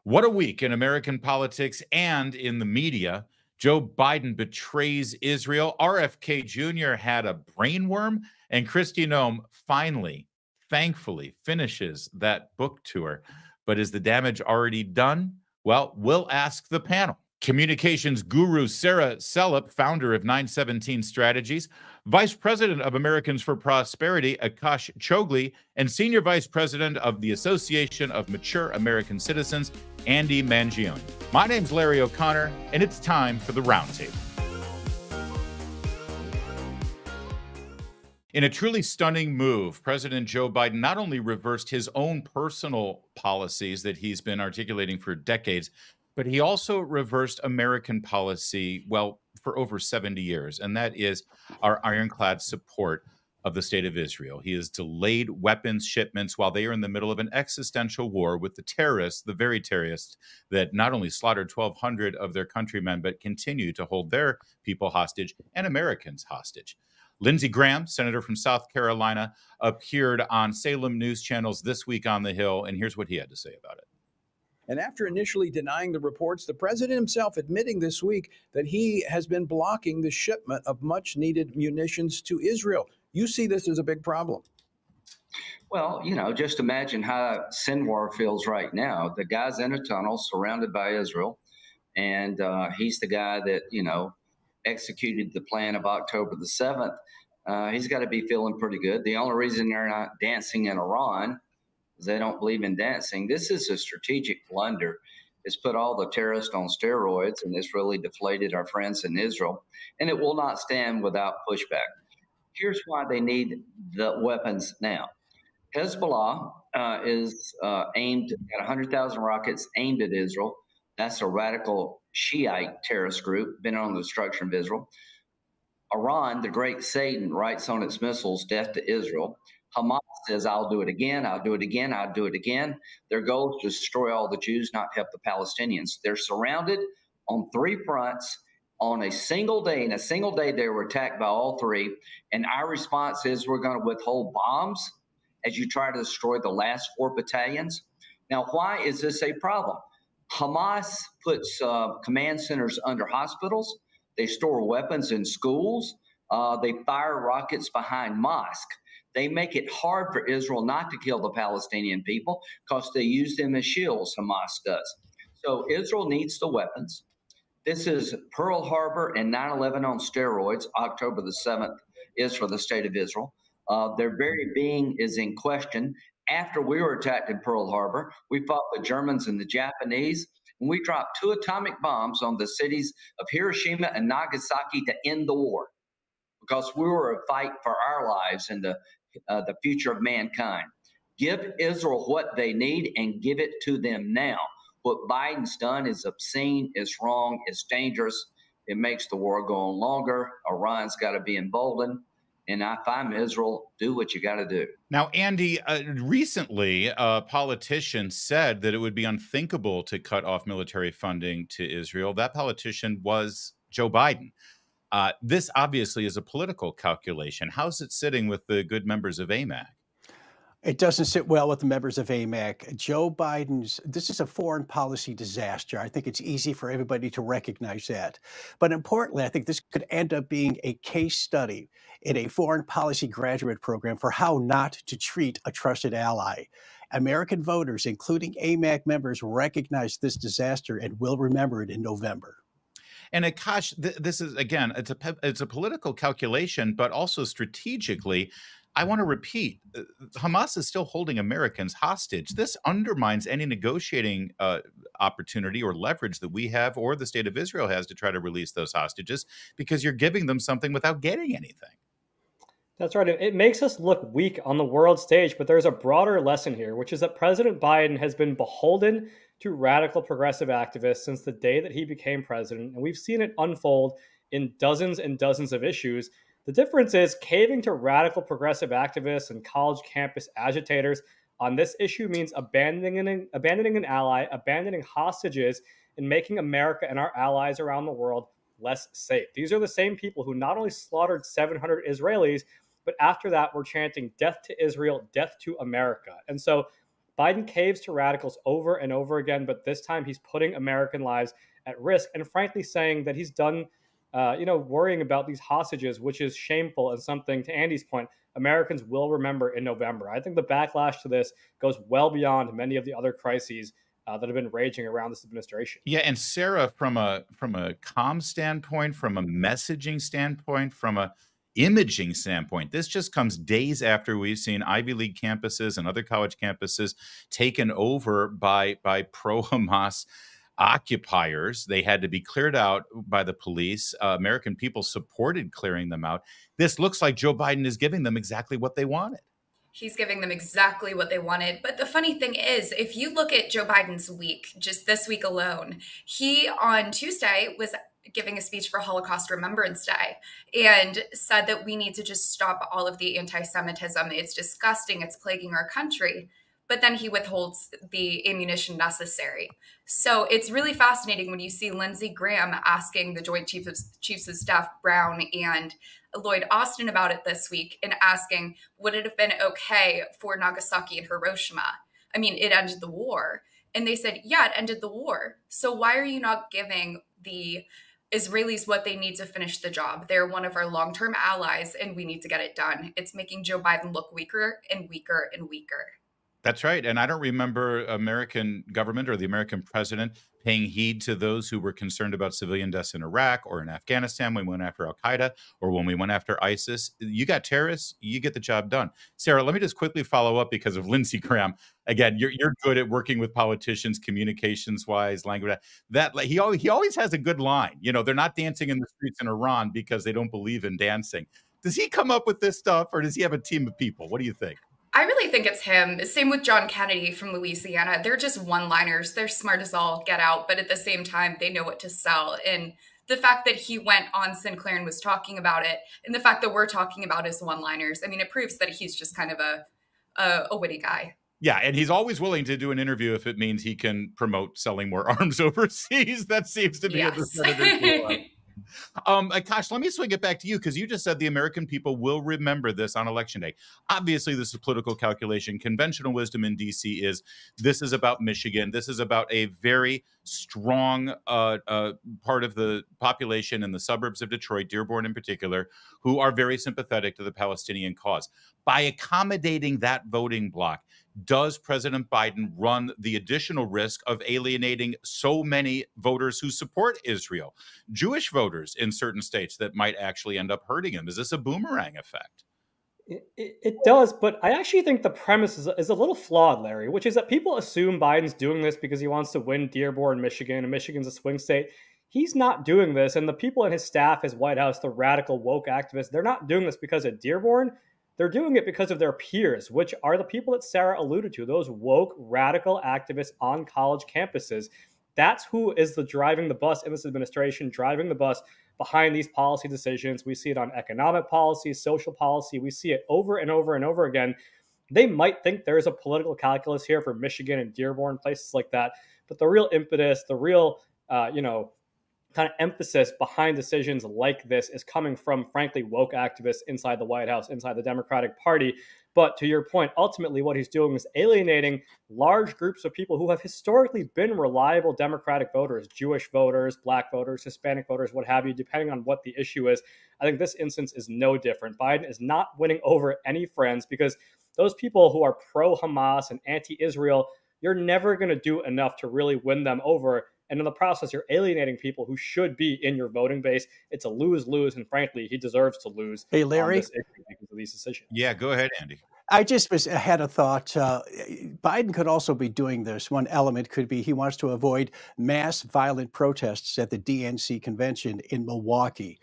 What a week in American politics and in the media. Joe Biden betrays Israel. RFK Jr. had a brainworm, and Kristi Noem finally, thankfully, finishes that book tour. But is the damage already done? Well, we'll ask the panel. Communications guru Sarah Selip, founder of 917 Strategies, Vice President of Americans for Prosperity Akash Chougule, and Senior Vice President of the Association of Mature American Citizens, Andy Mangione. My name's Larry O'Connor, and it's time for the Roundtable. In a truly stunning move, President Joe Biden not only reversed his own personal policies that he's been articulating for decades, but he also reversed American policy, well, for over 70 years, and that is our ironclad support of the state of Israel. He has delayed weapons shipments while they are in the middle of an existential war with the terrorists, the very terrorists that not only slaughtered 1,200 of their countrymen, but continue to hold their people hostage and Americans hostage. Lindsay Graham, senator from South Carolina, appeared on Salem News Channel's This Week on the Hill, and here's what he had to say about it. And after initially denying the reports, the president himself admitting this week that he has been blocking the shipment of much needed munitions to Israel. You see this as a big problem. Well, just imagine how Sinwar feels right now. The guy's in a tunnel surrounded by Israel, and he's the guy that, executed the plan of October the 7th. He's got to be feeling pretty good. The only reason they're not dancing in Iran is they don't believe in dancing. This is a strategic blunder. It's put all the terrorists on steroids, and it's really deflated our friends in Israel, and it will not stand without pushback. Here's why they need the weapons now. Hezbollah is aimed at 100,000 rockets aimed at Israel. That's a radical Shiite terrorist group bent on the destruction of Israel. Iran, the great Satan, writes on its missiles, death to Israel. Hamas says, I'll do it again, I'll do it again, I'll do it again. Their goal is to destroy all the Jews, not help the Palestinians. They're surrounded on three fronts. On a single day, in a single day, they were attacked by all three. And our response is we're going to withhold bombs as you try to destroy the last 4 battalions. Now, why is this a problem? Hamas puts command centers under hospitals. They store weapons in schools. They fire rockets behind mosques. They make it hard for Israel not to kill the Palestinian people because they use them as shields, Hamas does. So Israel needs the weapons. This is Pearl Harbor and 9/11 on steroids. October the 7th is for the state of Israel. Their very being is in question. After we were attacked in Pearl Harbor, we fought the Germans and the Japanese, and we dropped 2 atomic bombs on the cities of Hiroshima and Nagasaki to end the war because we were a fight for our lives and the future of mankind. Give Israel what they need and give it to them now. What Biden's done is obscene, it's wrong, it's dangerous. It makes the war go on longer. Iran's got to be emboldened. And if I'm Israel, do what you got to do. Now, Andy, recently, a politician said that it would be unthinkable to cut off military funding to Israel. That politician was Joe Biden. This obviously is a political calculation. How's it sitting with the good members of AMAC? It doesn't sit well with the members of AMAC. Joe this is a foreign policy disaster. I think it's easy for everybody to recognize that. But importantly, I think this could end up being a case study in a foreign policy graduate program for how not to treat a trusted ally. American voters, including AMAC members, recognize this disaster and will remember it in November. And Akash, this is, again, it's a political calculation, but also strategically, I want to repeat, Hamas is still holding Americans hostage. This undermines any negotiating opportunity or leverage that we have or the state of Israel has to try to release those hostages because you're giving them something without getting anything. That's right. It makes us look weak on the world stage, but there's a broader lesson here, which is that President Biden has been beholden to radical progressive activists since the day that he became president, and we've seen it unfold in dozens and dozens of issues. The difference is caving to radical progressive activists and college campus agitators on this issue means abandoning an ally, abandoning hostages, and making America and our allies around the world less safe. These are the same people who not only slaughtered 700 Israelis, but after that were chanting death to Israel, death to America. And so Biden caves to radicals over and over again, but this time he's putting American lives at risk and frankly saying that he's done, worrying about these hostages, which is shameful and something, to Andy's point, Americans will remember in November. I think the backlash to this goes well beyond many of the other crises that have been raging around this administration. Yeah, and Sarah, from a comm standpoint, from a messaging standpoint, from a imaging standpoint, this just comes days after we've seen Ivy League campuses and other college campuses taken over by pro-Hamas occupiers. They had to be cleared out by the police. American people supported clearing them out. This looks like Joe Biden is giving them exactly what they wanted. He's giving them exactly what they wanted. But the funny thing is, if you look at Joe Biden's week, just this week alone, he on Tuesday was giving a speech for Holocaust Remembrance Day and said that we need to just stop all of the anti-Semitism. It's disgusting. It's plaguing our country. But then he withholds the ammunition necessary. So it's really fascinating when you see Lindsey Graham asking the Joint Chiefs of Staff Brown and Lloyd Austin about it this week and asking, would it have been okay for Nagasaki and Hiroshima? I mean, it ended the war. And they said, yeah, it ended the war. So why are you not giving the Israelis what they need to finish the job? They're one of our long-term allies, and we need to get it done. It's making Joe Biden look weaker and weaker and weaker. That's right. And I don't remember American government or the American president paying heed to those who were concerned about civilian deaths in Iraq or in Afghanistan when we went after al-Qaeda or when we went after ISIS. You got terrorists, you get the job done. Sarah, let me just quickly follow up because of Lindsey Graham. Again, you're good at working with politicians, communications-wise, language. That he always has a good line. You know, they're not dancing in the streets in Iran because they don't believe in dancing. Does he come up with this stuff, or does he have a team of people? What do you think? I really think it's him. Same with John Kennedy from Louisiana. They're just one-liners. They're smart as all get out, but at the same time, they know what to sell. And the fact that he went on Sinclair and was talking about it, and the fact that we're talking about his one-liners, I mean, it proves that he's just kind of a witty guy. Yeah, and he's always willing to do an interview if it means he can promote selling more arms overseas. That seems to be at the senator's Akash, let me swing it back to you because you just said the American people will remember this on Election Day. Obviously, this is political calculation. Conventional wisdom in D.C. is this is about Michigan. This is about a very strong part of the population in the suburbs of Detroit, Dearborn in particular, who are very sympathetic to the Palestinian cause. By accommodating that voting bloc, does President Biden run the additional risk of alienating so many voters who support Israel, Jewish voters in certain states that might actually end up hurting him? Is this a boomerang effect? It does, but I actually think the premise is a little flawed, Larry, which is that people assume Biden's doing this because he wants to win Dearborn, Michigan, and Michigan's a swing state. He's not doing this, and the people in his staff, his White House, the radical woke activists, they're not doing this because of Dearborn. They're doing it because of their peers, which are the people that Sarah alluded to, those woke radical activists on college campuses. That's who is driving the bus in this administration, driving the bus behind these policy decisions. We see it on economic policy, social policy. We see it over and over and over again. They might think there's a political calculus here for Michigan and Dearborn, places like that. But the real impetus, the real, kind of emphasis behind decisions like this is coming from, frankly, woke activists inside the White House, inside the Democratic Party. But to your point, ultimately what he's doing is alienating large groups of people who have historically been reliable Democratic voters, Jewish voters, Black voters, Hispanic voters, what have you, depending on what the issue is. I think this instance is no different. Biden is not winning over any friends because those people who are pro-Hamas and anti-Israel, you're never going to do enough to really win them over. And in the process, you're alienating people who should be in your voting base. It's a lose-lose, and frankly, he deserves to lose. Hey, Larry, because of these decisions. Yeah, go ahead, Andy. I just had a thought. Biden could also be doing this. One element could be he wants to avoid mass violent protests at the DNC convention in Milwaukee.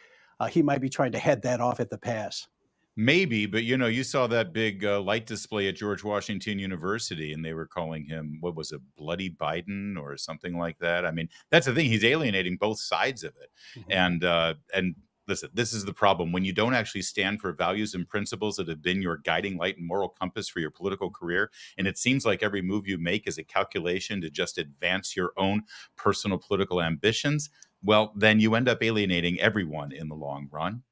He might be trying to head that off at the pass. Maybe, but you saw that big light display at George Washington University, and they were calling him, what was it, Bloody Biden or something like that. I mean, that's the thing. He's alienating both sides of it. Mm-hmm. And listen, this is the problem. When you don't actually stand for values and principles that have been your guiding light and moral compass for your political career, and it seems like every move you make is a calculation to just advance your own personal political ambitions, well, then you end up alienating everyone in the long run.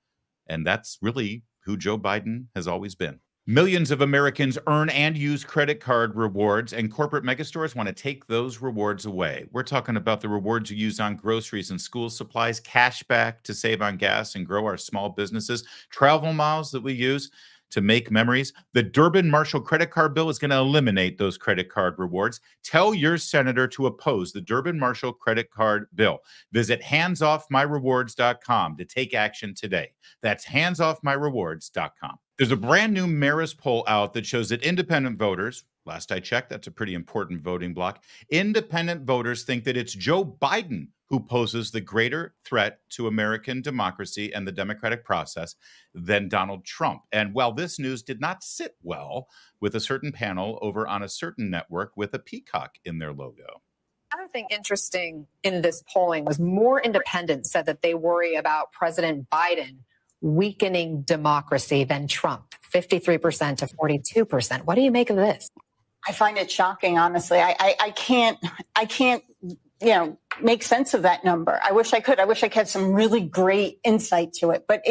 And that's really who Joe Biden has always been. Millions of Americans earn and use credit card rewards, and corporate megastores want to take those rewards away. We're talking about the rewards you use on groceries and school supplies, cash back to save on gas and grow our small businesses, travel miles that we use to make memories. The Durbin-Marshall credit card bill is going to eliminate those credit card rewards. Tell your senator to oppose the Durbin-Marshall credit card bill. Visit handsoffmyrewards.com to take action today. That's handsoffmyrewards.com. There's a brand new Marist poll out that shows that independent voters, last I checked, that's a pretty important voting block, independent voters think that it's Joe Biden who poses the greater threat to American democracy and the democratic process than Donald Trump. And while this news did not sit well with a certain panel over on a certain network with a peacock in their logo. Another thing interesting in this polling was more independents said that they worry about President Biden weakening democracy than Trump, 53% to 42%. What do you make of this? I find it shocking, honestly. I can't, make sense of that number. I wish I could. I wish I had some really great insight to it. But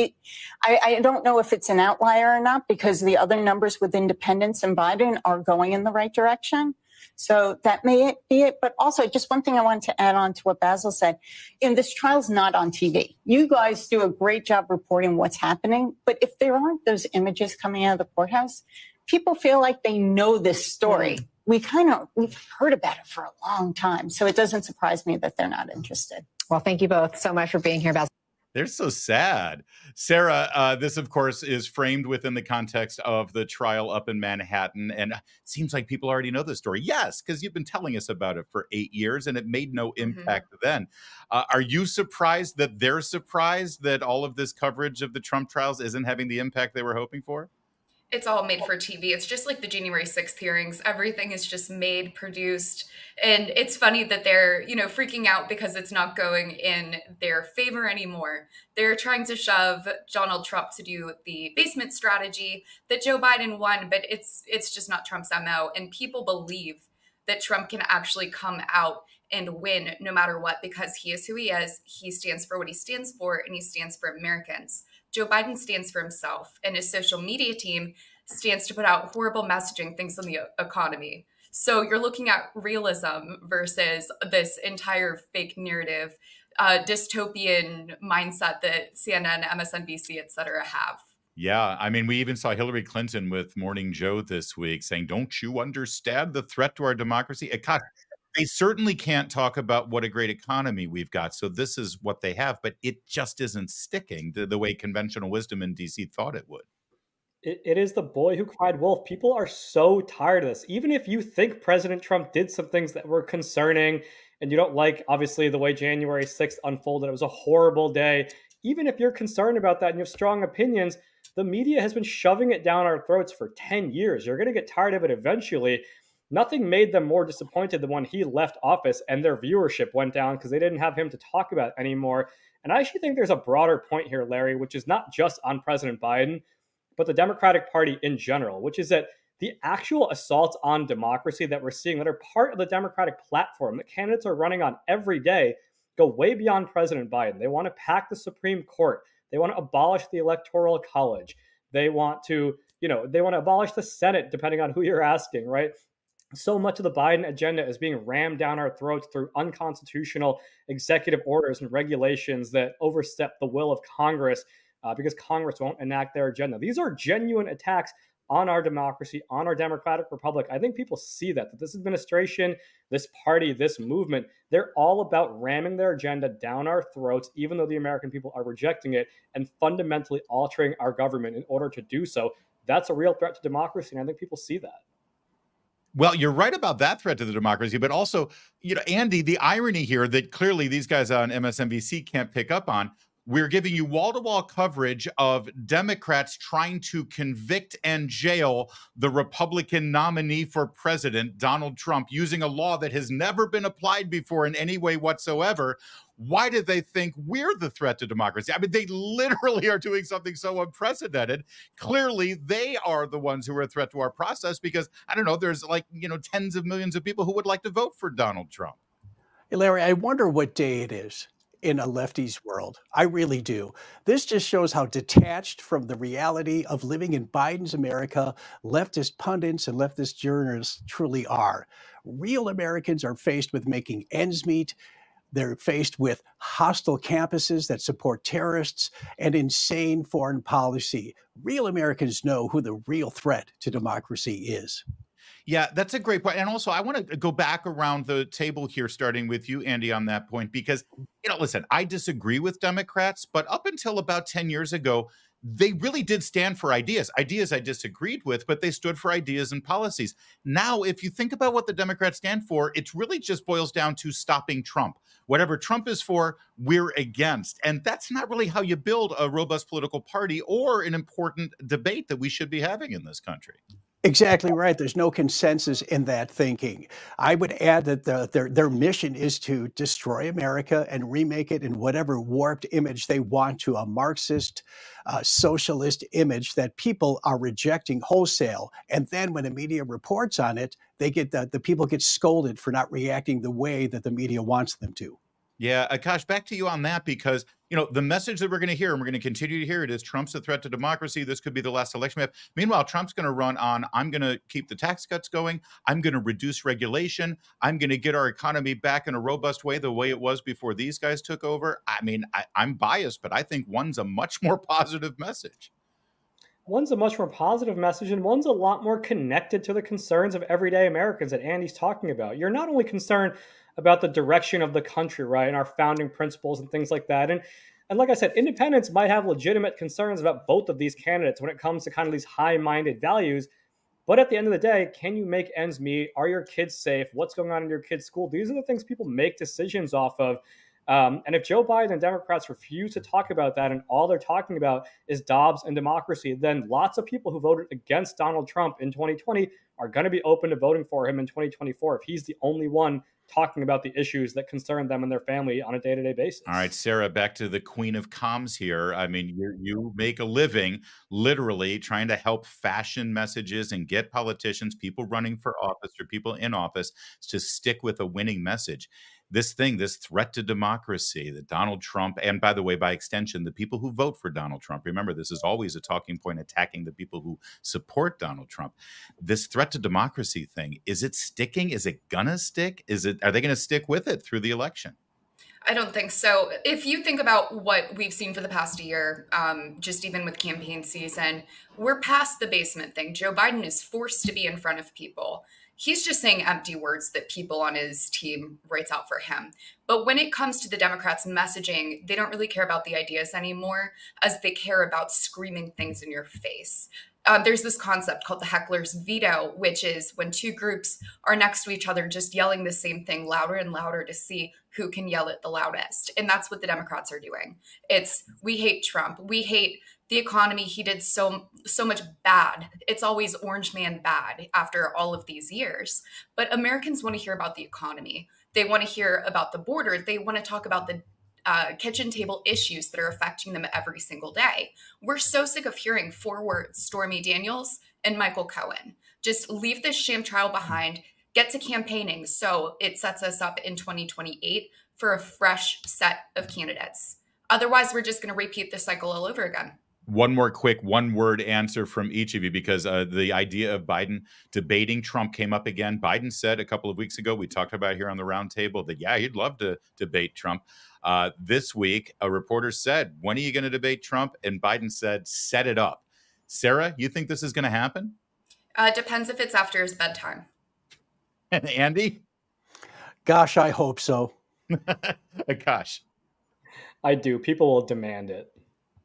I don't know if it's an outlier or not, because the other numbers with independents and Biden are going in the right direction. So that may be it. But also, just one thing I wanted to add on to what Basil said. This trial's not on TV. You guys do a great job reporting what's happening. But if there aren't those images coming out of the courthouse, people feel like they know this story. We've heard about it for a long time. So it doesn't surprise me that they're not interested. Well, thank you both so much for being here, Basil. They're so sad. Sarah, this, of course, is framed within the context of the trial up in Manhattan. And it seems like people already know the story. Yes, because you've been telling us about it for 8 years and it made no impact then. Are you surprised that they're surprised that all of this coverage of the Trump trials isn't having the impact they were hoping for? It's all made for TV. It's just like the January 6th hearings. Everything is just made, produced. And it's funny that they're, freaking out because it's not going in their favor anymore. They're trying to shove Donald Trump to do the basement strategy that Joe Biden won, but it's just not Trump's MO. And people believe that Trump can actually come out and win no matter what, because he is who he is. He stands for what he stands for, and he stands for Americans. Joe Biden stands for himself, and his social media team stands to put out horrible messaging, things on the economy. So you're looking at realism versus this entire fake narrative, dystopian mindset that CNN, MSNBC, et cetera, have. Yeah, I mean, we even saw Hillary Clinton with Morning Joe this week saying, "Don't you understand the threat to our democracy?" Akash, they certainly can't talk about what a great economy we've got. So this is what they have, but it just isn't sticking the way conventional wisdom in DC thought it would. It is the boy who cried wolf. People are so tired of this. Even if you think President Trump did some things that were concerning and you don't like, obviously, the way January 6th unfolded, it was a horrible day. Even if you're concerned about that and you have strong opinions, the media has been shoving it down our throats for 10 years. You're going to get tired of it eventually. Nothing made them more disappointed than when he left office and their viewership went down because they didn't have him to talk about anymore. And I actually think there's a broader point here, Larry, which is not just on President Biden, but the Democratic Party in general, which is that the actual assaults on democracy that we're seeing that are part of the Democratic platform that candidates are running on every day go way beyond President Biden. They want to pack the Supreme Court. They want to abolish the Electoral College. They want to, abolish the Senate, depending on who you're asking, right? So much of the Biden agenda is being rammed down our throats through unconstitutional executive orders and regulations that overstep the will of Congress because Congress won't enact their agenda. These are genuine attacks on our democracy, on our democratic republic. I think people see that this administration, this party, this movement, they're all about ramming their agenda down our throats, even though the American people are rejecting it and fundamentally altering our government in order to do so. That's a real threat to democracy, and I think people see that. Well, you're right about that threat to the democracy, but also, Andy, the irony here that clearly these guys on MSNBC can't pick up on, we're giving you wall-to-wall coverage of Democrats trying to convict and jail the Republican nominee for president, Donald Trump, using a law that has never been applied before in any way whatsoever. Why do they think we're the threat to democracy? I mean, they literally are doing something so unprecedented. Clearly, they are the ones who are a threat to our process because, I don't know, there's tens of millions of people who would like to vote for Donald Trump. Hey, Larry, I wonder what day it is. in a lefty's world. I really do. This just shows how detached from the reality of living in Biden's America leftist pundits and leftist journalists truly are. Real Americans are faced with making ends meet. They're faced with hostile campuses that support terrorists and insane foreign policy. Real Americans know who the real threat to democracy is. Yeah, that's a great point. And also, I want to go back around the table here, starting with you, Andy, on that point, because, listen, I disagree with Democrats, but up until about 10 years ago, they really did stand for ideas I disagreed with, but they stood for ideas and policies. Now, if you think about what the Democrats stand for, it really just boils down to stopping Trump. Whatever Trump is for, we're against. And that's not really how you build a robust political party or an important debate that we should be having in this country. Exactly right. There's no consensus in that thinking. I would add that their mission is to destroy America and remake it in whatever warped image they want to, a Marxist, socialist image that people are rejecting wholesale. And then when the media reports on it, they get the people get scolded for not reacting the way that the media wants them to. Yeah, Akash, back to you on that, because, the message that we're going to hear, and we're going to continue to hear it, is Trump's a threat to democracy. This could be the last election we have. Meanwhile, Trump's going to run on, I'm going to keep the tax cuts going. I'm going to reduce regulation. I'm going to get our economy back in a robust way, the way it was before these guys took over. I mean, I'm biased, but I think one's a much more positive message. One's a much more positive message, and one's a lot more connected to the concerns of everyday Americans that Andy's talking about. You're not only concerned about the direction of the country, right, and our founding principles and things like that. And like I said, independents might have legitimate concerns about both of these candidates when it comes to kind of these high-minded values. But at the end of the day, can you make ends meet? Are your kids safe? What's going on in your kids' school? These are the things people make decisions off of. And if Joe Biden and Democrats refuse to talk about that, and all they're talking about is Dobbs and democracy, then lots of people who voted against Donald Trump in 2020 are going to be open to voting for him in 2024 if he's the only one talking about the issues that concern them and their family on a day-to-day basis. All right, Sarah, back to the queen of comms here. I mean, you make a living literally trying to help fashion messages and get politicians, people running for office or people in office, to stick with a winning message. This threat to democracy that Donald Trump, and by the way, by extension, the people who vote for Donald Trump, remember, this is always a talking point attacking the people who support Donald Trump. This threat to democracy thing, is it sticking? Is it gonna stick? Are they gonna stick with it through the election? I don't think so. If you think about what we've seen for the past year, just even with campaign season, we're past the basement thing. Joe Biden is forced to be in front of people. He's just saying empty words that people on his team writes out for him. But when it comes to the Democrats' messaging, they don't really care about the ideas anymore as they care about screaming things in your face. There's this concept called the heckler's veto, which is when two groups are next to each other, just yelling the same thing louder and louder to see who can yell it the loudest. And that's what the Democrats are doing. It's, we hate Trump. We hate the economy. He did so much bad. It's always orange man bad after all of these years. But Americans want to hear about the economy. They want to hear about the border. They want to talk about the kitchen table issues that are affecting them every single day. We're so sick of hearing 4 words, Stormy Daniels and Michael Cohen. Just leave this sham trial behind, get to campaigning so it sets us up in 2028 for a fresh set of candidates. Otherwise, we're just going to repeat the cycle all over again. One more quick one-word answer from each of you, because the idea of Biden debating Trump came up again. Biden said a couple of weeks ago, we talked about here on the roundtable, that, yeah, he'd love to debate Trump. This week, a reporter said, when are you going to debate Trump? And Biden said, set it up. Sarah, you think this is going to happen? Depends if it's after his bedtime. And Andy? Gosh, I hope so. Akash? I do. People will demand it.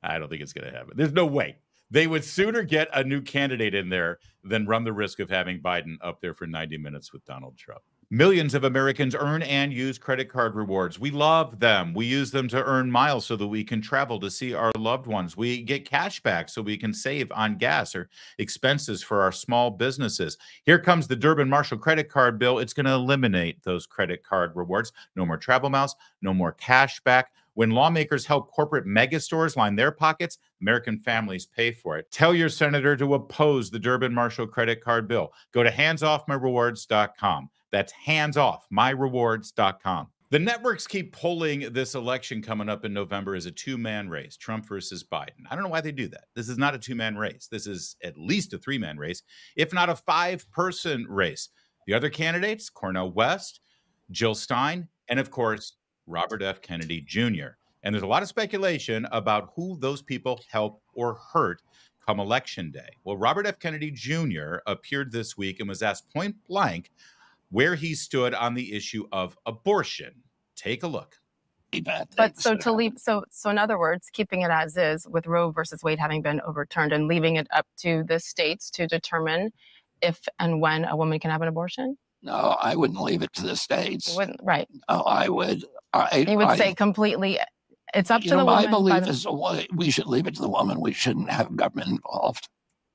I don't think it's going to happen. There's no way. They would sooner get a new candidate in there than run the risk of having Biden up there for 90 minutes with Donald Trump. Millions of Americans earn and use credit card rewards. We love them. We use them to earn miles so that we can travel to see our loved ones. We get cash back so we can save on gas or expenses for our small businesses. Here comes the Durbin-Marshall credit card bill. It's going to eliminate those credit card rewards. No more travel miles, no more cash back. When lawmakers help corporate megastores line their pockets, American families pay for it. Tell your senator to oppose the Durbin-Marshall credit card bill. Go to handsoffmyrewards.com. That's handsoffmyrewards.com. The networks keep polling this election coming up in November as a two-man race, Trump versus Biden. I don't know why they do that. This is not a two-man race. This is at least a three-man race, if not a five-person race. The other candidates, Cornel West, Jill Stein, and of course, Robert F. Kennedy Jr. And there's a lot of speculation about who those people help or hurt come election day. Well, Robert F. Kennedy Jr. appeared this week and was asked point blank where he stood on the issue of abortion. Take a look. But so to leave, so in other words, keeping it as is with Roe versus Wade having been overturned and leaving it up to the states to determine if and when a woman can have an abortion? No, I wouldn't leave it to the states. You wouldn't, right? No, I would. You would say completely. It's up to the woman. My belief is we should leave it to the woman. We shouldn't have government involved,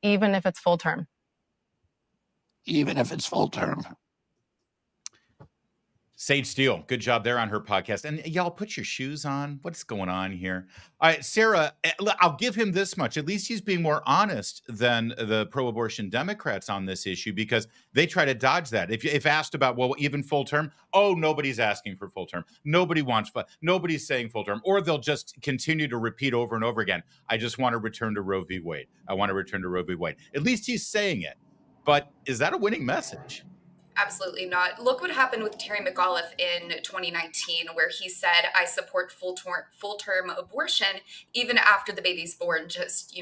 even if it's full term. Even if it's full term. Sage Steele, good job there on her podcast. And y'all, put your shoes on. What's going on here? All right, Sarah, I'll give him this much. At least he's being more honest than the pro-abortion Democrats on this issue, because they try to dodge that. If asked about, well, even full term, oh, nobody's asking for full term. Nobody wants, nobody's saying full term. Or they'll just continue to repeat over and over again, I just want to return to Roe v. Wade. I want to return to Roe v. Wade. At least he's saying it. But is that a winning message? Absolutely not. Look what happened with Terry McAuliffe in 2019, where he said, I support full-term abortion, even after the baby's born, just,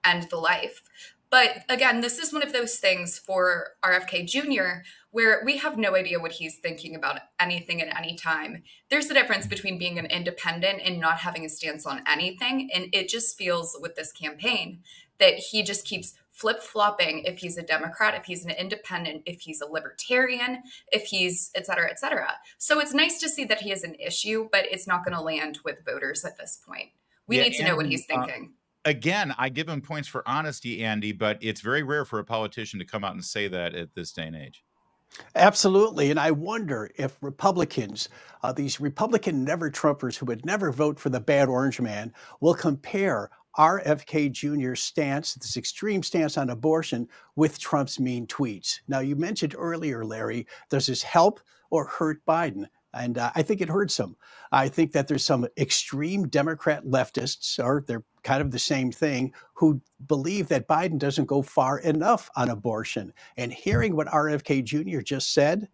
end the life. But again, this is one of those things for RFK Jr., where we have no idea what he's thinking about anything at any time. There's a difference between being an independent and not having a stance on anything. And it just feels with this campaign that he just keeps flip-flopping if he's a Democrat, if he's an independent, if he's a libertarian, if he's et cetera, et cetera. So it's nice to see that he has an issue, but it's not going to land with voters at this point. We need to know what he's thinking. Again, I give him points for honesty, Andy, but it's very rare for a politician to come out and say that at this day and age. Absolutely. And I wonder if Republicans, these Republican never-Trumpers who would never vote for the bad orange man, will compare RFK Jr.'s stance, this extreme stance on abortion, with Trump's mean tweets. Now, you mentioned earlier, Larry, does this help or hurt Biden? And I think it hurts him. I think that there's some extreme Democrat leftists, or they're kind of the same thing, who believe that Biden doesn't go far enough on abortion. And hearing what RFK Jr. just said,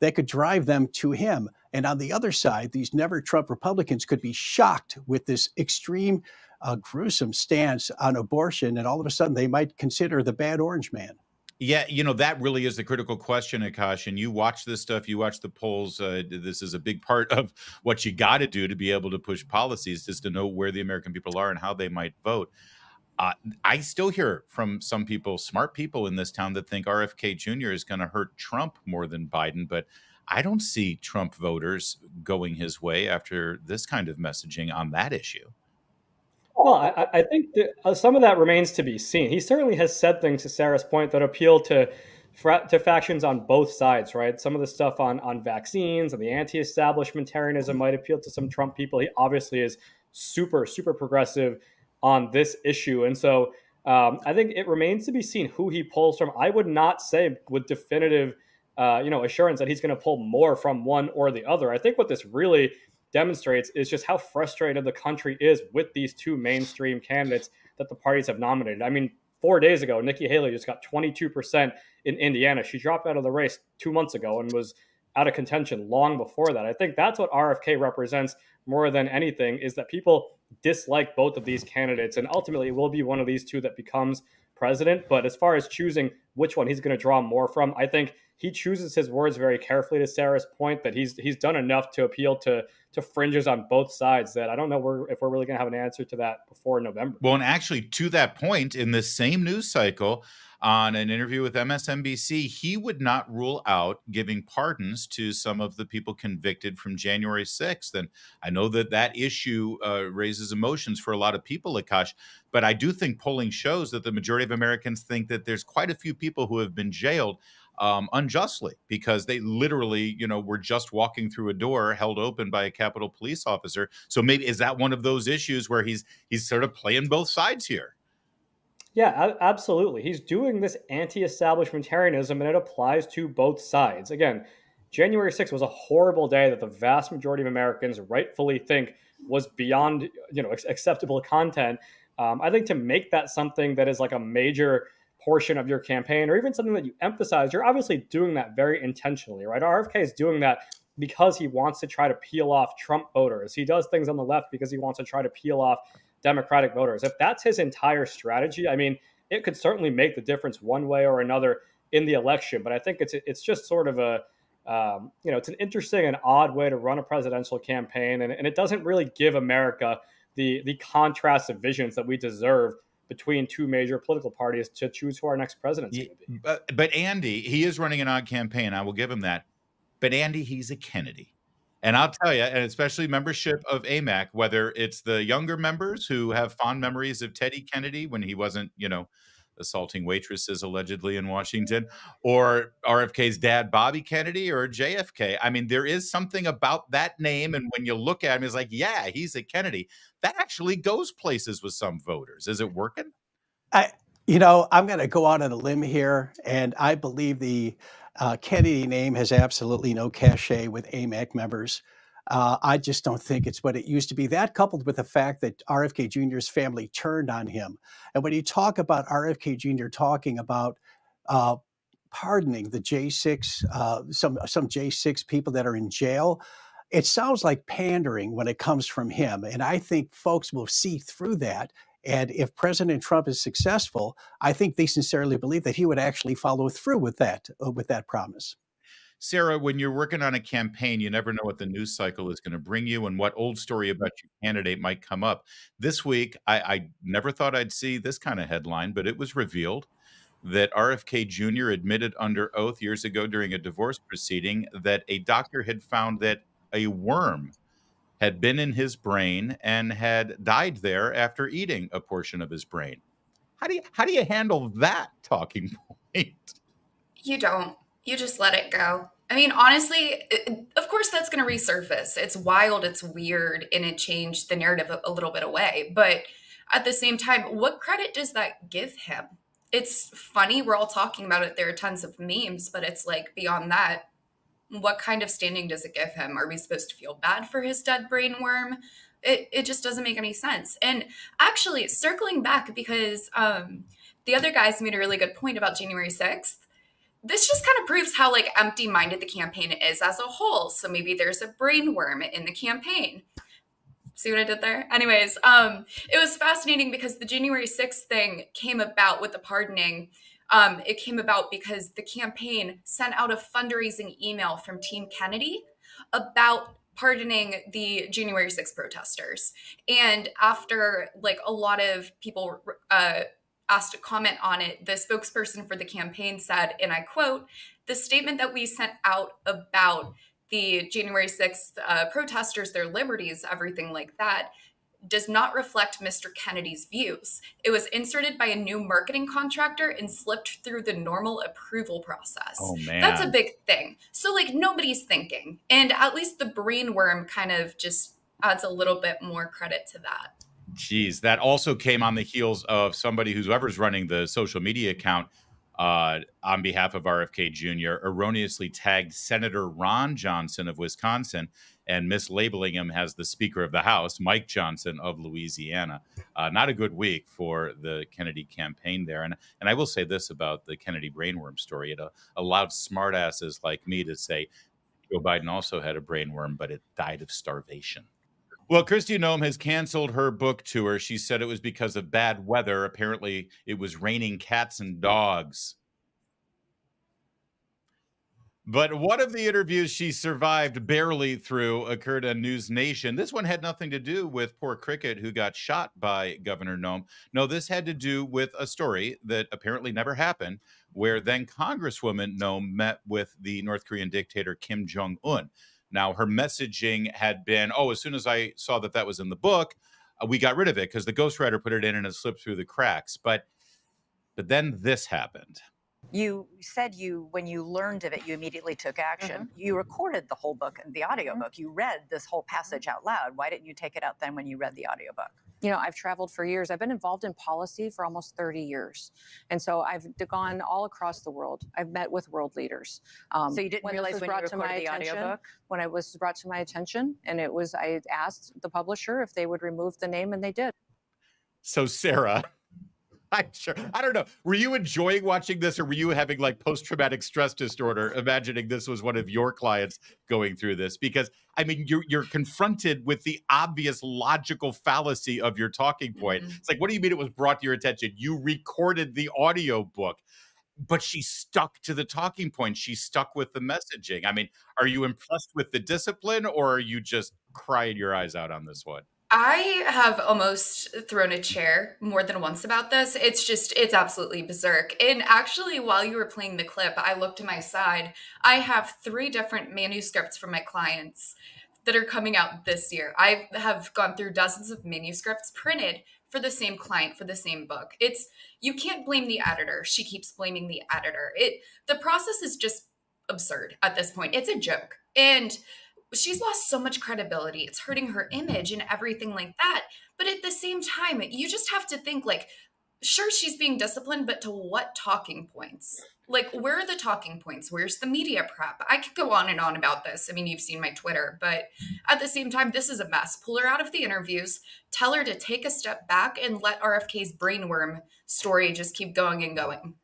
that could drive them to him. And on the other side, these never-Trump Republicans could be shocked with this extreme, gruesome stance on abortion, and all of a sudden they might consider the bad orange man. Yeah, that really is the critical question, Akash. And you watch this stuff, you watch the polls. This is a big part of what you got to do to be able to push policies, is to know where the American people are and how they might vote. I still hear from some people, smart people in this town, that think RFK Jr. is going to hurt Trump more than Biden. But I don't see Trump voters going his way after this kind of messaging on that issue. Well, I think that some of that remains to be seen. He certainly has said things, to Sarah's point, that appeal to factions on both sides, right? Some of the stuff on vaccines and the anti-establishmentarianism might appeal to some Trump people. He obviously is super, super progressive on this issue. And so I think it remains to be seen who he pulls from. I would not say with definitive assurance that he's going to pull more from one or the other. I think what this really demonstrates is just how frustrated the country is with these two mainstream candidates that the parties have nominated. I mean, 4 days ago, Nikki Haley just got 22% in Indiana. She dropped out of the race 2 months ago and was out of contention long before that. I think that's what RFK represents more than anything, is that people dislike both of these candidates, and ultimately it will be one of these two that becomes president. But as far as choosing which one he's going to draw more from, I think he chooses his words very carefully, to Sarah's point, that he's done enough to appeal to fringes on both sides that I don't know if we're really going to have an answer to that before November. Well, and actually, to that point, in this same news cycle, on an interview with MSNBC, he would not rule out giving pardons to some of the people convicted from January 6th. And I know that issue raises emotions for a lot of people, Akash, but I do think polling shows that the majority of Americans think that there's quite a few people who have been jailed unjustly, because they literally, were just walking through a door held open by a Capitol police officer. So maybe, is that one of those issues where he's sort of playing both sides here? Yeah, absolutely. He's doing this anti-establishmentarianism, and it applies to both sides. Again, January 6th was a horrible day that the vast majority of Americans rightfully think was beyond, acceptable content. I think to make that something that is like a major portion of your campaign, or even something that you emphasize, you're obviously doing that very intentionally, right? RFK is doing that because he wants to try to peel off Trump voters. He does things on the left because he wants to try to peel off Democratic voters. If that's his entire strategy, I mean, it could certainly make the difference one way or another in the election. But I think it's just sort of a, it's an interesting and odd way to run a presidential campaign. And it doesn't really give America the contrast of visions that we deserve between two major political parties to choose who our next president is going to be. But Andy, he is running an odd campaign. I will give him that. But Andy, he's a Kennedy. And I'll tell you, and especially membership of AMAC, whether it's the younger members who have fond memories of Teddy Kennedy when he wasn't, assaulting waitresses allegedly in Washington, or RFK's dad, Bobby Kennedy, or JFK. I mean, there is something about that name. And when you look at him, it's like, yeah, he's a Kennedy. That actually goes places with some voters. Is it working? I'm going to go out on a limb here, and I believe the Kennedy name has absolutely no cachet with AMAC members. I just don't think it's what it used to be. That coupled with the fact that RFK Jr.'s family turned on him. And when you talk about RFK Jr. talking about pardoning the J6, some J6 people that are in jail, it sounds like pandering when it comes from him. And I think folks will see through that. And if President Trump is successful, I think they sincerely believe that he would actually follow through with that promise. Sarah, when you're working on a campaign, you never know what the news cycle is going to bring you and what old story about your candidate might come up. This week, I never thought I'd see this kind of headline, but it was revealed that RFK Jr. admitted under oath years ago during a divorce proceeding that a doctor had found that a worm had been in his brain and had died there after eating a portion of his brain. How do you handle that talking point? You don't. You just let it go. I mean, honestly, of course that's going to resurface. It's wild, it's weird, and it changed the narrative a little bit away. But at the same time, what credit does that give him? It's funny, we're all talking about it. There are tons of memes, but it's like beyond that, what kind of standing does it give him? Are we supposed to feel bad for his dead brain worm? It just doesn't make any sense. And actually, circling back, because the other guys made a really good point about January 6th, this just kind of proves how empty-minded the campaign is as a whole. So maybe there's a brain worm in the campaign. See what I did there? Anyways, it was fascinating because the January 6th thing came about with the pardoning. It came about because the campaign sent out a fundraising email from Team Kennedy about pardoning the January 6th protesters. And after a lot of people asked to comment on it, the spokesperson for the campaign said, and I quote, "The statement that we sent out about the January 6th protesters, their liberties, everything like that, does not reflect Mr. Kennedy's views. It was inserted by a new marketing contractor and slipped through the normal approval process." Oh, man. That's a big thing. So nobody's thinking. And at least the brain worm kind of just adds a little bit more credit to that. Geez, that also came on the heels of somebody whoever's running the social media account on behalf of RFK Jr. erroneously tagged Senator Ron Johnson of Wisconsin and mislabeling him as the Speaker of the House, Mike Johnson of Louisiana. Not a good week for the Kennedy campaign there. And I will say this about the Kennedy brainworm story. It allowed smartasses like me to say Joe Biden also had a brainworm, but it died of starvation. Well, Kristi Noem has canceled her book tour. She said it was because of bad weather. Apparently, it was raining cats and dogs. But one of the interviews she survived barely through occurred on News Nation. This one had nothing to do with poor Cricket who got shot by Governor Noem. No, this had to do with a story that apparently never happened, where then Congresswoman Noem met with the North Korean dictator Kim Jong-un. Now, her messaging had been, as soon as I saw that was in the book, we got rid of it because the ghostwriter put it in and it slipped through the cracks. But then this happened. You said when you learned of it, you immediately took action. You recorded the whole book, the audiobook. You read this whole passage out loud. Why didn't you take it out then when you read the audiobook? You know, I've traveled for years. I've been involved in policy for almost 30 years. And so I've gone all across the world. I've met with world leaders. So you didn't realize when you recorded the audiobook? When it was brought to my attention, and I asked the publisher if they would remove the name, and they did. So Sarah, I'm sure, I don't know. Were you enjoying watching this, or were you having like post-traumatic stress disorder, imagining this was one of your clients going through this? Because I mean, you're confronted with the obvious logical fallacy of your talking point. It's like, what do you mean it was brought to your attention? You recorded the audio book, but she stuck to the talking point. She stuck with the messaging. I mean, are you impressed with the discipline, or are you just crying your eyes out on this one? I have almost thrown a chair more than once about this. It's absolutely berserk. And actually, while you were playing the clip, I looked to my side. I have 3 different manuscripts from my clients that are coming out this year. I have gone through dozens of manuscripts printed for the same client, for the same book. You can't blame the editor. She keeps blaming the editor. The process is just absurd at this point. It's a joke. And she's lost so much credibility. It's hurting her image and everything like that. But at the same time, you just have to think like, sure, she's being disciplined, but to what talking points? Like, where are the talking points? Where's the media prep? I could go on and on about this. I mean, you've seen my Twitter, but at the same time, this is a mess. Pull her out of the interviews, tell her to take a step back, and let RFK's brainworm story just keep going and going.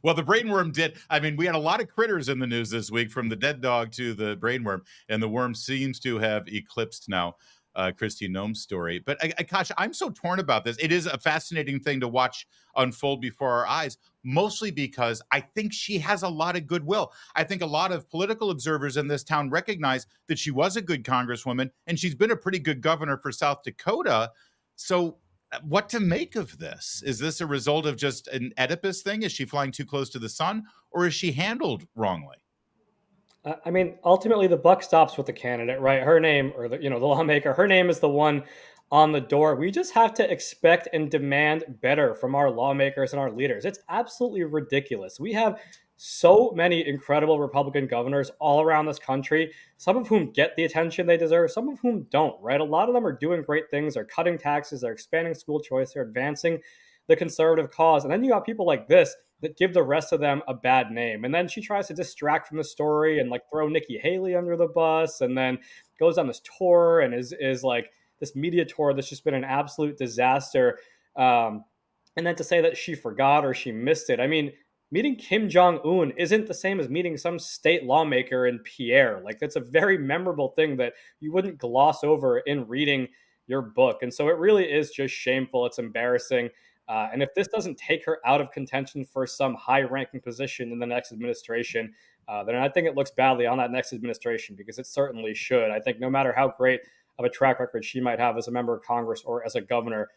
Well, the brainworm did. I mean, we had a lot of critters in the news this week, from the dead dog to the brainworm, and the worm seems to have eclipsed now Kristi Noem's story. But Akash, I'm so torn about this. It is a fascinating thing to watch unfold before our eyes, mostly because I think she has a lot of goodwill. I think a lot of political observers in this town recognize that she was a good congresswoman, and she's been a pretty good governor for South Dakota. So what to make of this? Is this a result of just an Oedipus thing? Is she flying too close to the sun, or is she handled wrongly? I mean, ultimately, the buck stops with the candidate, right? Her name, or the lawmaker, her name is the one on the door. We just have to expect and demand better from our lawmakers and our leaders. It's absolutely ridiculous. We have so many incredible Republican governors all around this country, some of whom get the attention they deserve, some of whom don't, right? A lot of them are doing great things. They're cutting taxes, they're expanding school choice, they're advancing the conservative cause. And then you got people like this that give the rest of them a bad name. And then she tries to distract from the story and like throw Nikki Haley under the bus, and then goes on this tour and is like this media tour that's just been an absolute disaster. And then to say that she forgot or she missed it. I mean, meeting Kim Jong-un isn't the same as meeting some state lawmaker in Pierre. Like, that's a very memorable thing that you wouldn't gloss over in reading your book. And so it really is just shameful. It's embarrassing. And if this doesn't take her out of contention for some high-ranking position in the next administration, then I think it looks badly on that next administration, because it certainly should. I think no matter how great of a track record she might have as a member of Congress or as a governor,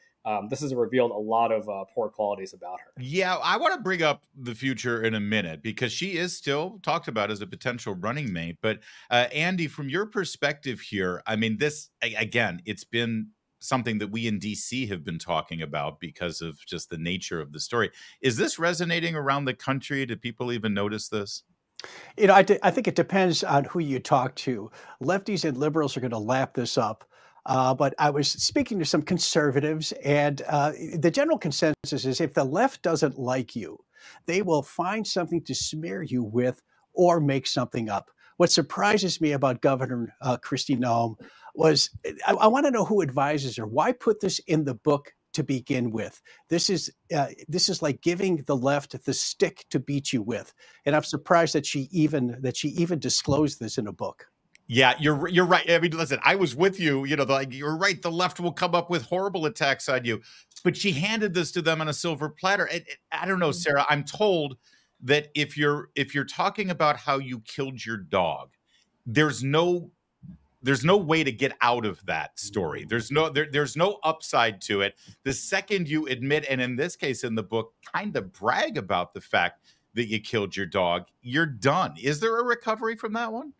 this has revealed a lot of poor qualities about her. Yeah, I want to bring up the future in a minute, because she is still talked about as a potential running mate. But Andy, from your perspective here, I mean, this, again, it's been something that we in DC have been talking about because of just the nature of the story. Is this resonating around the country? Do people even notice this? You know, I think it depends on who you talk to. Lefties and liberals are going to lap this up. But I was speaking to some conservatives, and the general consensus is if the left doesn't like you, they will find something to smear you with or make something up. What surprises me about Governor Kristi Noem was I want to know who advises her. Why put this in the book to begin with? This is like giving the left the stick to beat you with, and I'm surprised that she even disclosed this in a book. Yeah, you're right. I mean, listen, I was with you. You know, you're right. The left will come up with horrible attacks on you, but she handed this to them on a silver platter. I don't know, Sarah. I'm told that if you're talking about how you killed your dog, there's no way to get out of that story. There's no upside to it. The second you admit, and in this case in the book, kind of brag about the fact that you killed your dog, you're done. Is there a recovery from that one?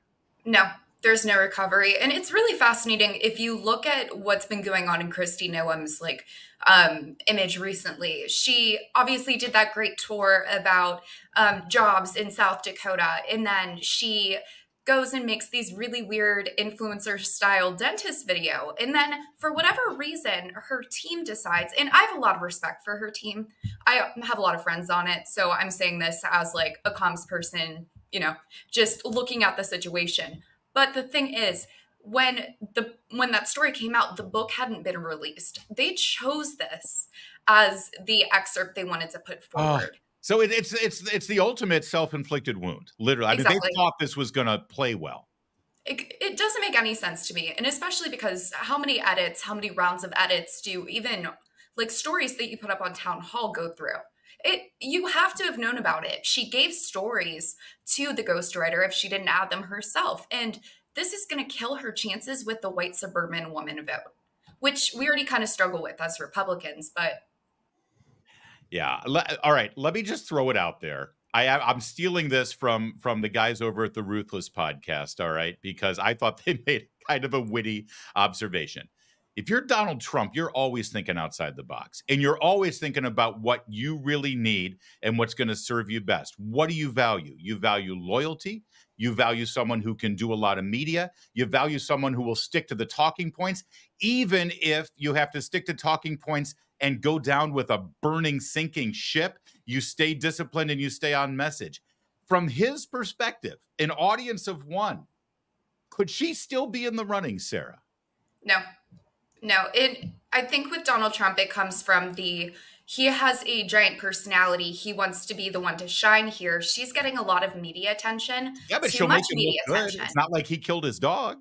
No, there's no recovery. And it's really fascinating. If you look at what's been going on in Kristi Noem's image recently, she obviously did that great tour about jobs in South Dakota. And then she goes and makes these really weird influencer style dentist video. And then for whatever reason, her team decides, and I have a lot of respect for her team. I have a lot of friends on it. So I'm saying this as like a comms person, you know, just looking at the situation. But the thing is, when that story came out, the book hadn't been released. They chose this as the excerpt they wanted to put forward. So it's the ultimate self-inflicted wound, literally. Exactly. I mean, they thought this was going to play well. It doesn't make any sense to me. And especially because how many rounds of edits do even like stories that you put up on Town Hall go through? You have to have known about it. She gave stories to the ghostwriter if she didn't add them herself. And this is going to kill her chances with the white suburban woman vote, which we already kind of struggle with as Republicans, but. Yeah. All right. Let me just throw it out there. I'm stealing this from the guys over at the Ruthless podcast. All right. Because I thought they made kind of a witty observation. If you're Donald Trump, you're always thinking outside the box, and you're always thinking about what you really need and what's going to serve you best. What do you value? You value loyalty. You value someone who can do a lot of media. You value someone who will stick to the talking points, even if you have to stick to talking points and go down with a burning, sinking ship. You stay disciplined and you stay on message. From his perspective, an audience of one, could she still be in the running, Sarah? No, I think with Donald Trump, it comes from he has a giant personality. He wants to be the one to shine here. She's getting a lot of media attention. Yeah, but she'll make him look good. It's not like he killed his dog.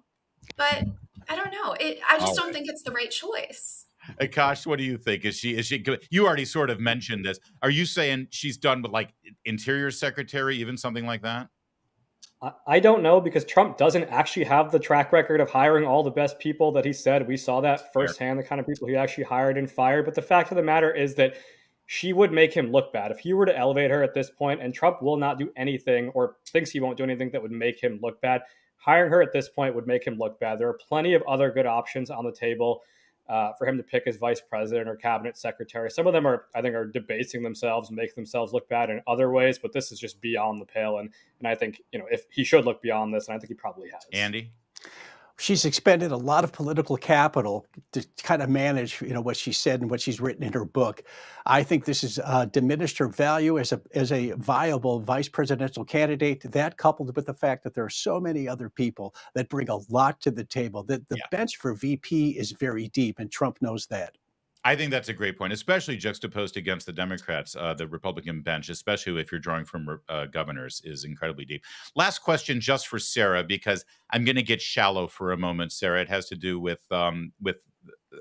But I don't know. I just don't think it's the right choice. Akash, what do you think? Is she you already sort of mentioned this. Are you saying she's done with like interior secretary, even something like that? I don't know, because Trump doesn't actually have the track record of hiring all the best people that he said. We saw that firsthand, the kind of people he actually hired and fired. But the fact of the matter is that she would make him look bad. If he were to elevate her at this point, and Trump will not do anything or thinks he won't do anything that would make him look bad, hiring her at this point would make him look bad. There are plenty of other good options on the table for him to pick as vice president or cabinet secretary. Some of them I think are debasing themselves and making themselves look bad in other ways, but this is just beyond the pale. And I think, if he should look beyond this, and I think he probably has. Andy? She's expended a lot of political capital to kind of manage, what she said and what she's written in her book. I think this has diminished her value as a viable vice presidential candidate. That, coupled with the fact that there are so many other people that bring a lot to the table, that the bench for VP is very deep, and Trump knows that. I think that's a great point, especially juxtaposed against the Democrats. The Republican bench, especially if you're drawing from governors, is incredibly deep. Last question just for Sarah, because I'm going to get shallow for a moment, Sarah. It has to do with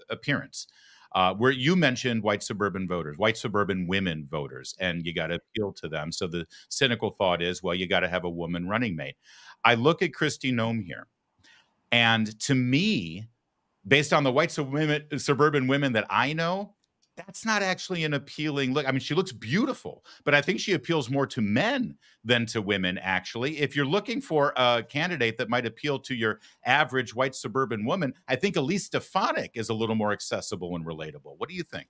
appearance. Where you mentioned white suburban women voters, and you got to appeal to them. So the cynical thought is, well, you got to have a woman running mate. I look at Kristi Noem here, and to me, based on the white suburban women that I know, that's not actually an appealing look. I mean, she looks beautiful, but I think she appeals more to men than to women, actually. If you're looking for a candidate that might appeal to your average white suburban woman, I think Elise Stefanik is a little more accessible and relatable. What do you think?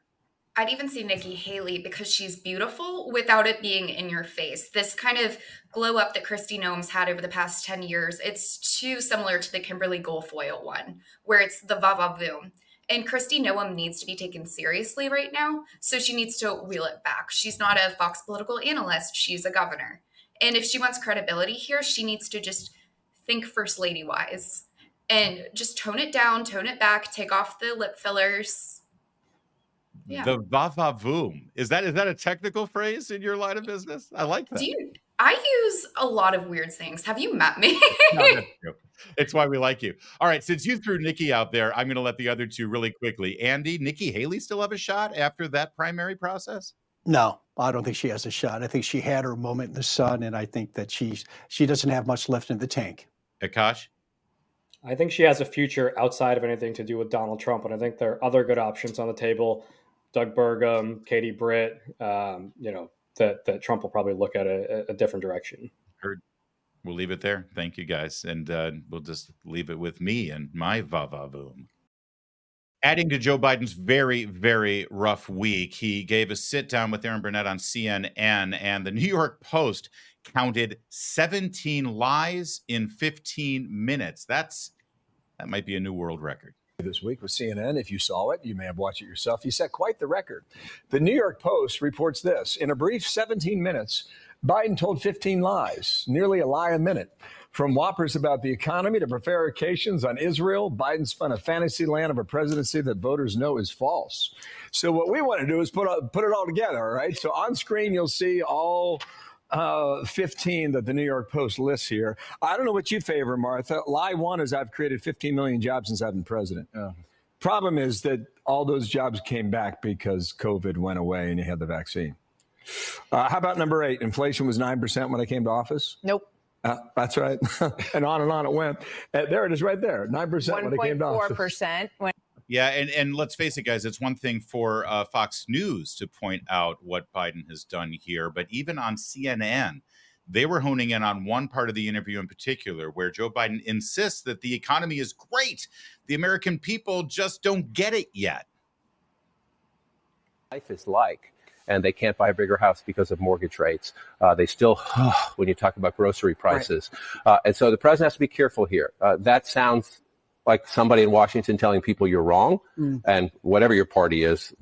I'd even say Nikki Haley, because she's beautiful without it being in your face. This kind of glow up that Kristi Noem's had over the past 10 years, it's too similar to the Kimberly Guilfoyle one, where it's the va-va-voom. And Kristi Noem needs to be taken seriously right now, so she needs to reel it back. She's not a Fox political analyst, she's a governor. And if she wants credibility here, she needs to just think First Lady-wise and just tone it down, tone it back, take off the lip fillers. Yeah. The va-va-voom. Is that a technical phrase in your line of business? I like that. I use a lot of weird things. Have you met me? No, that's true. It's why we like you. All right, since you threw Nikki out there, I'm going to let the other two really quickly. Andy, Nikki Haley still have a shot after that primary process? No, I don't think she has a shot. I think she had her moment in the sun, and I think that she doesn't have much left in the tank. Akash? I think she has a future outside of anything to do with Donald Trump, and I think there are other good options on the table. Doug Burgum, Katie Britt, that Trump will probably look at a different direction. Heard. We'll leave it there. Thank you, guys. And we'll just leave it with me and my va-va-voom. Adding to Joe Biden's very, very rough week, he gave a sit down with Aaron Burnett on CNN, and the New York Post counted 17 lies in 15 minutes. That might be a new world record. This week with CNN, if you saw it, you may have watched it yourself. He set quite the record. The New York Post reports this. In a brief 17 minutes, Biden told 15 lies, nearly a lie a minute. From whoppers about the economy to prevarications on Israel, Biden spun a fantasy land of a presidency that voters know is false. So what we want to do is put it all together, all right? So on screen, you'll see all 15 that the New York Post lists here. I don't know what you favor, Martha. Lie one is I've created 15 million jobs since I've been president. Problem is that all those jobs came back because COVID went away and you had the vaccine. How about number 8? Inflation was 9% when I came to office. Nope. That's right. And on it went. There it is right there. 9% when I came to office. 1.4% when. Yeah, and let's face it, guys, it's one thing for Fox News to point out what Biden has done here, but even on CNN, they were honing in on one part of the interview in particular where Joe Biden insists that the economy is great. The American people just don't get it yet. Life is like. And they can't buy a bigger house because of mortgage rates. They still, when you talk about grocery prices. Right. And so the president has to be careful here. That sounds like somebody in Washington telling people you're wrong. And whatever your party is,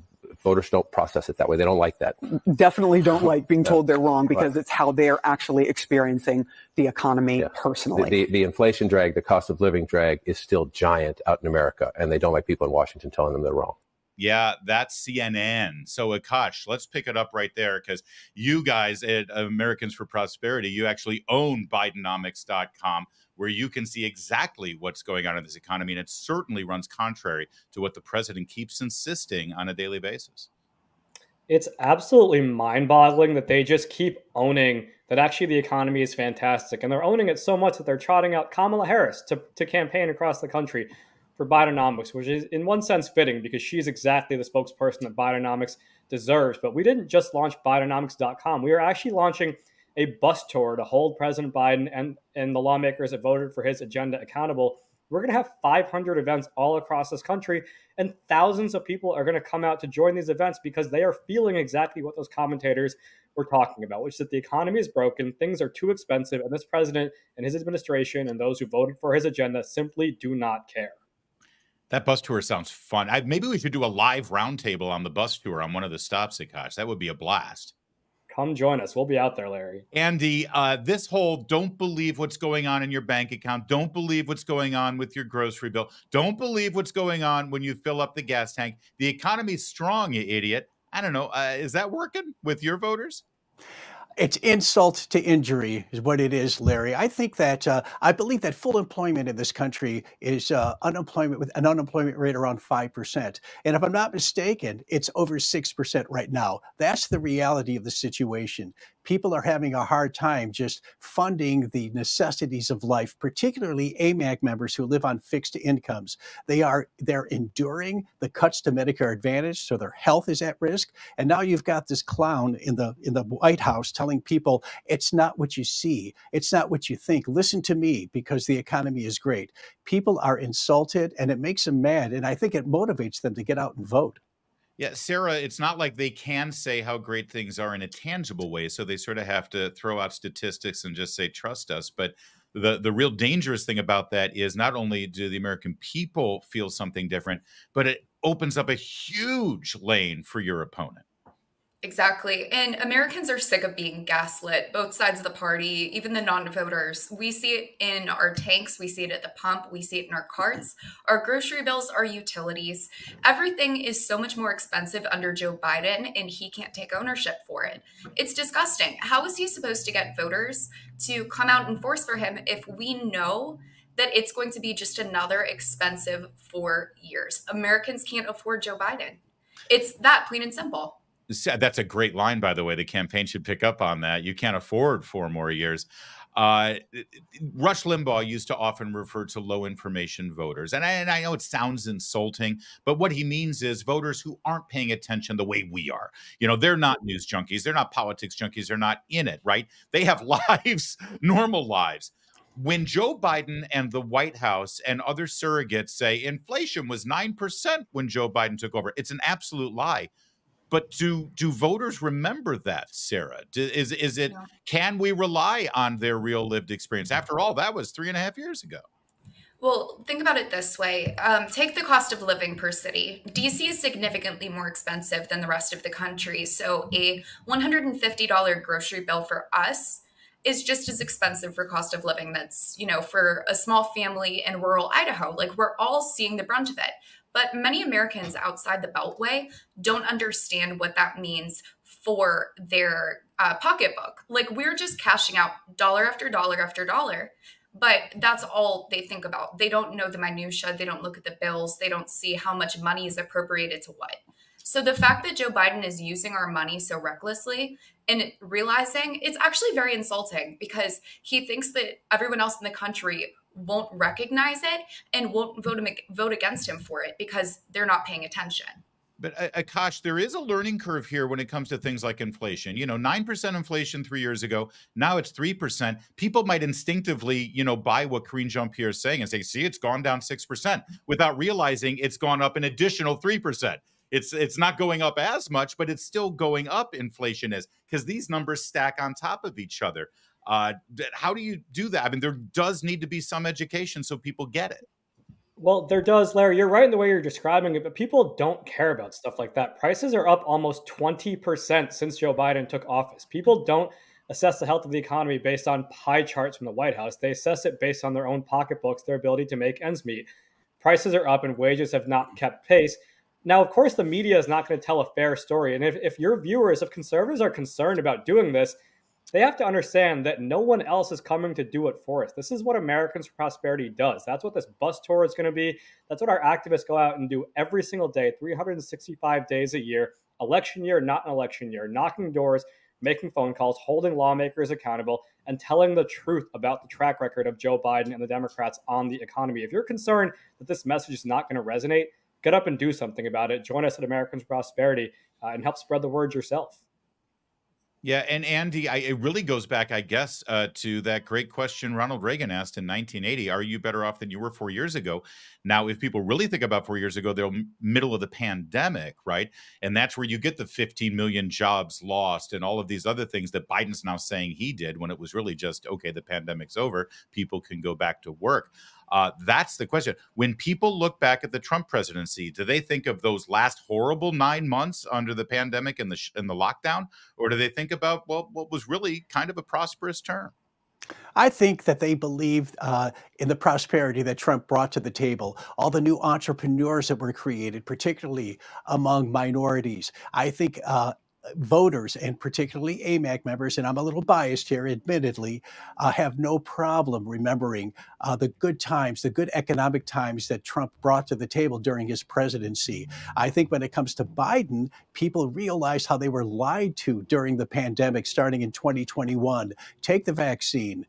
voters don't process it that way. They don't like that. Definitely don't like being told they're wrong because it's how they're actually experiencing the economy personally. The inflation drag, the cost of living drag is still giant out in America. And they don't like people in Washington telling them they're wrong. Yeah, that's CNN. So Akash, let's pick it up right there because you guys at Americans for Prosperity, you actually own Bidenomics.com, where you can see exactly what's going on in this economy. And it certainly runs contrary to what the president keeps insisting on a daily basis. It's absolutely mind-boggling that they just keep owning that actually the economy is fantastic. And they're owning it so much that they're trotting out Kamala Harris to campaign across the country for Bidenomics, which is in one sense fitting because she's exactly the spokesperson that Bidenomics deserves. But we didn't just launch Bidenomics.com. We are actually launching a bus tour to hold President Biden and the lawmakers that voted for his agenda accountable. We're going to have 500 events all across this country, and thousands of people are going to come out to join these events because they are feeling exactly what those commentators were talking about, which is that the economy is broken, things are too expensive, and this president and his administration and those who voted for his agenda simply do not care. That bus tour sounds fun. Maybe we should do a live roundtable on the bus tour on one of the stops, Akash. That would be a blast. Come join us. We'll be out there, Larry. Andy, this whole don't believe what's going on in your bank account. Don't believe what's going on with your grocery bill. Don't believe what's going on when you fill up the gas tank. The economy's strong, you idiot. I don't know. Is that working with your voters? It's insult to injury is what it is, Larry. I think that I believe that full employment in this country is unemployment with an unemployment rate around 5%. And if I'm not mistaken, it's over 6% right now. That's the reality of the situation. People are having a hard time just funding the necessities of life, particularly AMAC members who live on fixed incomes. They're enduring the cuts to Medicare Advantage, so their health is at risk. And now you've got this clown in the White House telling people it's not what you see, it's not what you think. Listen to me because the economy is great. People are insulted, and it makes them mad, and I think it motivates them to get out and vote. Yeah, Sarah, it's not like they can say how great things are in a tangible way, so they sort of have to throw out statistics and just say, trust us. But the real dangerous thing about that is not only do the American people feel something different, but it opens up a huge lane for your opponent. Exactly. And Americans are sick of being gaslit, both sides of the party, even the non-voters. We see it in our tanks. We see it at the pump. We see it in our carts, our grocery bills, our utilities. Everything is so much more expensive under Joe Biden, and he can't take ownership for it. It's disgusting. How is he supposed to get voters to come out and force for him if we know that it's going to be just another expensive 4 years? Americans can't afford Joe Biden. It's that plain and simple. That's a great line, by the way. The campaign should pick up on that. You can't afford 4 more years. Rush Limbaugh used to often refer to low information voters. And I know it sounds insulting, but what he means is voters who aren't paying attention the way we are. You know, they're not news junkies. They're not politics junkies. They're not in it, right? They have lives, normal lives. When Joe Biden and the White House and other surrogates say inflation was 9% when Joe Biden took over, it's an absolute lie. But do voters remember that, Sarah? Is it, can we rely on their real lived experience? After all, that was 3.5 years ago. Well, think about it this way. Take the cost of living per city. DC is significantly more expensive than the rest of the country. So a $150 grocery bill for us is just as expensive for cost of living that's, for a small family in rural Idaho. Like, we're all seeing the brunt of it. But many Americans outside the Beltway don't understand what that means for their pocketbook. Like, we're just cashing out dollar after dollar after dollar. But that's all they think about. They don't know the minutia. They don't look at the bills. They don't see how much money is appropriated to what. So the fact that Joe Biden is using our money so recklessly and realizing it's actually very insulting, because he thinks that everyone else in the country won't recognize it and won't vote against him for it because they're not paying attention. But Akash, there is a learning curve here when it comes to things like inflation. 9% inflation 3 years ago. Now it's 3%. People might instinctively, buy what Karine Jean-Pierre is saying and say, see, it's gone down 6%, without realizing it's gone up an additional 3%. It's not going up as much, but it's still going up, inflation is, because these numbers stack on top of each other. How do you do that? I mean, there does need to be some education so people get it. Well, there does, Larry. You're right in the way you're describing it, but people don't care about stuff like that. Prices are up almost 20% since Joe Biden took office. People don't assess the health of the economy based on pie charts from the White House. They assess it based on their own pocketbooks, their ability to make ends meet. Prices are up and wages have not kept pace. Now, of course, the media is not going to tell a fair story. And if your viewers, if conservatives are concerned about doing this, they have to understand that no one else is coming to do it for us. This is what Americans for Prosperity does. That's what this bus tour is going to be. That's what our activists go out and do every single day, 365 days a year, election year, not an election year, knocking doors, making phone calls, holding lawmakers accountable, and telling the truth about the track record of Joe Biden and the Democrats on the economy. If you're concerned that this message is not going to resonate, get up and do something about it. Join us at Americans for Prosperity and help spread the word yourself. Yeah, and Andy, it really goes back, I guess, to that great question Ronald Reagan asked in 1980, are you better off than you were 4 years ago? Now, if people really think about 4 years ago, they're middle of the pandemic, right? And that's where you get the 15 million jobs lost and all of these other things that Biden's now saying he did, when it was really just, okay, the pandemic's over, people can go back to work. That's the question. When people look back at the Trump presidency, do they think of those last horrible 9 months under the pandemic and the lockdown? Or do they think about, well, what was really kind of a prosperous term? I think that they believed in the prosperity that Trump brought to the table, all the new entrepreneurs that were created, particularly among minorities. I think voters, and particularly AMAC members, and I'm a little biased here, admittedly, have no problem remembering the good times, the good economic times that Trump brought to the table during his presidency. I think when it comes to Biden, people realize how they were lied to during the pandemic starting in 2021. Take the vaccine.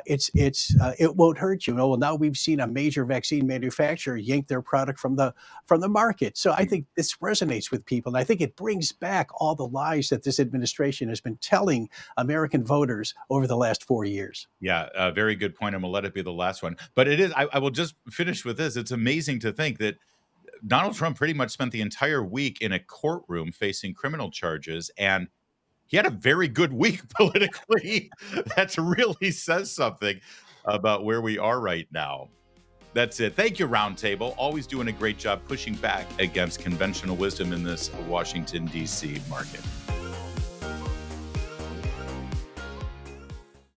It won't hurt you. Well, now we've seen a major vaccine manufacturer yank their product from the market. So I think this resonates with people, and I think it brings back all the lies that this administration has been telling American voters over the last 4 years. Yeah, a very good point, and we'll let it be the last one. But it is. I will just finish with this. It's amazing to think that Donald Trump pretty much spent the entire week in a courtroom facing criminal charges, and he had a very good week politically. That really says something about where we are right now. That's it. Thank you, Roundtable. Always doing a great job pushing back against conventional wisdom in this Washington, D.C. market.